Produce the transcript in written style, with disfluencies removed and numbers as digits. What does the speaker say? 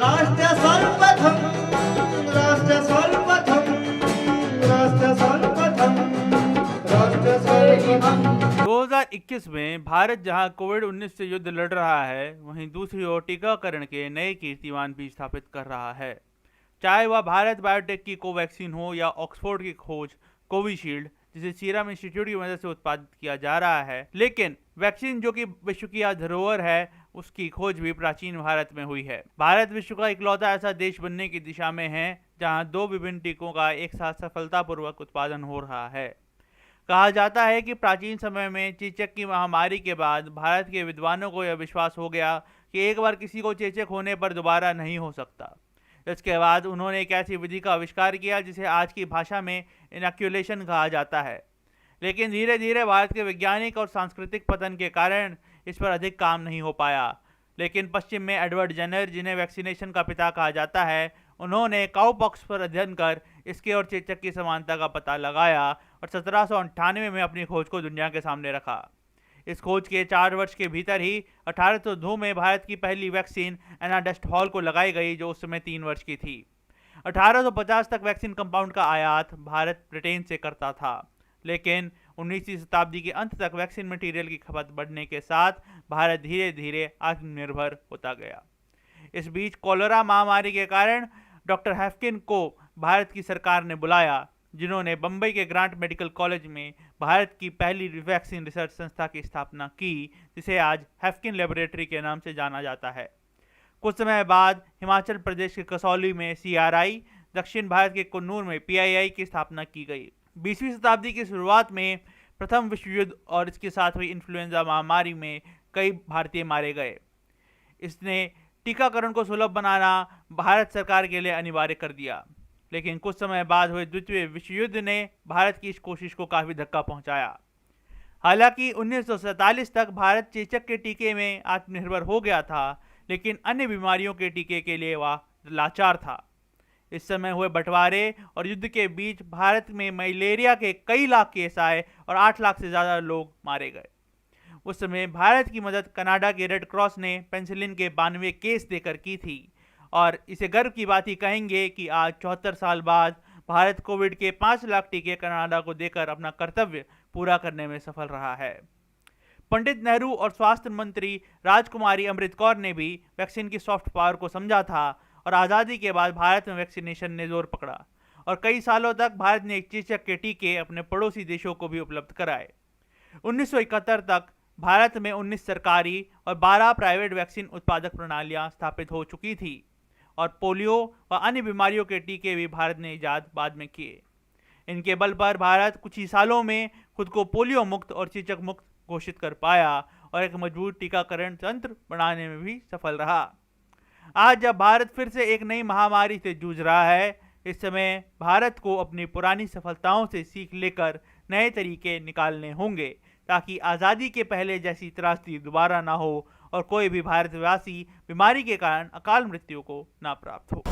राष्ट्र सर्वप्रथम, राष्ट्र सर्वप्रथम, राष्ट्र सर्वप्रथम, राष्ट्र सर्वप्रथम। 2021 में भारत जहां कोविड-19 से युद्ध लड़ रहा है, वहीं दूसरी ओर टीकाकरण के नए कीर्तिमान भी स्थापित कर रहा है। चाहे वह भारत बायोटेक की कोवैक्सीन हो या ऑक्सफोर्ड की खोज कोविशील्ड, जिसे सीरम इंस्टीट्यूट की मदद से उत्पादित किया जा रहा है। लेकिन वैक्सीन जो कि विश्व की धरोहर है, उसकी खोज भी प्राचीन भारत में हुई है। भारत विश्व का इकलौता ऐसा देश बनने की दिशा में है जहां दो विभिन्न टीकों का एक साथ सफलतापूर्वक उत्पादन हो रहा है। कहा जाता है कि प्राचीन समय में चेचक की महामारी के बाद भारत के विद्वानों को यह विश्वास हो गया कि एक बार किसी को चेचक होने पर दोबारा नहीं हो सकता। इसके बाद उन्होंने एक ऐसी विधि का आविष्कार किया जिसे आज की भाषा में इनॉक्यूलेशन कहा जाता है। लेकिन धीरे धीरे भारत के वैज्ञानिक और सांस्कृतिक पतन के कारण इस पर अधिक काम नहीं हो पाया। लेकिन पश्चिम में एडवर्ड जेनर, जिन्हें वैक्सीनेशन का पिता कहा जाता है, उन्होंने काउपॉक्स पर अध्ययन कर इसके और चेचक की समानता का पता लगाया और 1798 में अपनी खोज को दुनिया के सामने रखा। इस खोज के 4 वर्ष के भीतर ही 1802 में भारत की पहली वैक्सीन एनाडेस्टहॉल को लगाई गई, जो उस समय 3 वर्ष की थी। 1850 तक वैक्सीन कंपाउंड का आयात भारत ब्रिटेन से करता था। लेकिन 19वीं शताब्दी के अंत तक वैक्सीन मटेरियल की खपत बढ़ने के साथ भारत धीरे धीरे आत्मनिर्भर होता गया। इस बीच कोलेरा महामारी के कारण डॉक्टर हैफकिन को भारत की सरकार ने बुलाया, जिन्होंने बम्बई के ग्रांट मेडिकल कॉलेज में भारत की पहली वैक्सीन रिसर्च संस्था की स्थापना की, जिसे आज हैफकिन लेबोरेटरी के नाम से जाना जाता है। कुछ समय बाद हिमाचल प्रदेश के कसौली में CRI, दक्षिण भारत के कुन्नूर में PII की स्थापना की गई। 20वीं शताब्दी की शुरुआत में प्रथम विश्व युद्ध और इसके साथ हुई इन्फ्लुएंजा महामारी में कई भारतीय मारे गए। इसने टीकाकरण को सुलभ बनाना भारत सरकार के लिए अनिवार्य कर दिया। लेकिन कुछ समय बाद हुए द्वितीय विश्व युद्ध ने भारत की इस कोशिश को काफ़ी धक्का पहुंचाया। हालांकि 1947 तक भारत चेचक के टीके में आत्मनिर्भर हो गया था, लेकिन अन्य बीमारियों के टीके के लिए वह लाचार था। इस समय हुए बंटवारे और युद्ध के बीच भारत में मलेरिया के कई लाख केस आए और 8 लाख से ज़्यादा लोग मारे गए। उस समय भारत की मदद कनाडा के रेड क्रॉस ने पेंसिलिन के 92 केस देकर की थी, और इसे गर्व की बात ही कहेंगे कि आज 74 साल बाद भारत कोविड के 5 लाख टीके कनाडा को देकर अपना कर्तव्य पूरा करने में सफल रहा है। पंडित नेहरू और स्वास्थ्य मंत्री राजकुमारी अमृत कौर ने भी वैक्सीन की सॉफ्ट पावर को समझा था, और आज़ादी के बाद भारत में वैक्सीनेशन ने जोर पकड़ा और कई सालों तक भारत ने चेचक के टीके अपने पड़ोसी देशों को भी उपलब्ध कराए। 1971 तक भारत में 19 सरकारी और 12 प्राइवेट वैक्सीन उत्पादक प्रणालियां स्थापित हो चुकी थी, और पोलियो व अन्य बीमारियों के टीके भी भारत ने इजाद बाद में किए। इनके बल पर भारत कुछ ही सालों में खुद को पोलियो मुक्त और चेचक मुक्त घोषित कर पाया और एक मजबूत टीकाकरण तंत्र बनाने में भी सफल रहा। आज जब भारत फिर से एक नई महामारी से जूझ रहा है, इस समय भारत को अपनी पुरानी सफलताओं से सीख लेकर नए तरीके निकालने होंगे, ताकि आज़ादी के पहले जैसी त्रासदी दोबारा ना हो और कोई भी भारतवासी बीमारी के कारण अकाल मृत्यु को ना प्राप्त हो।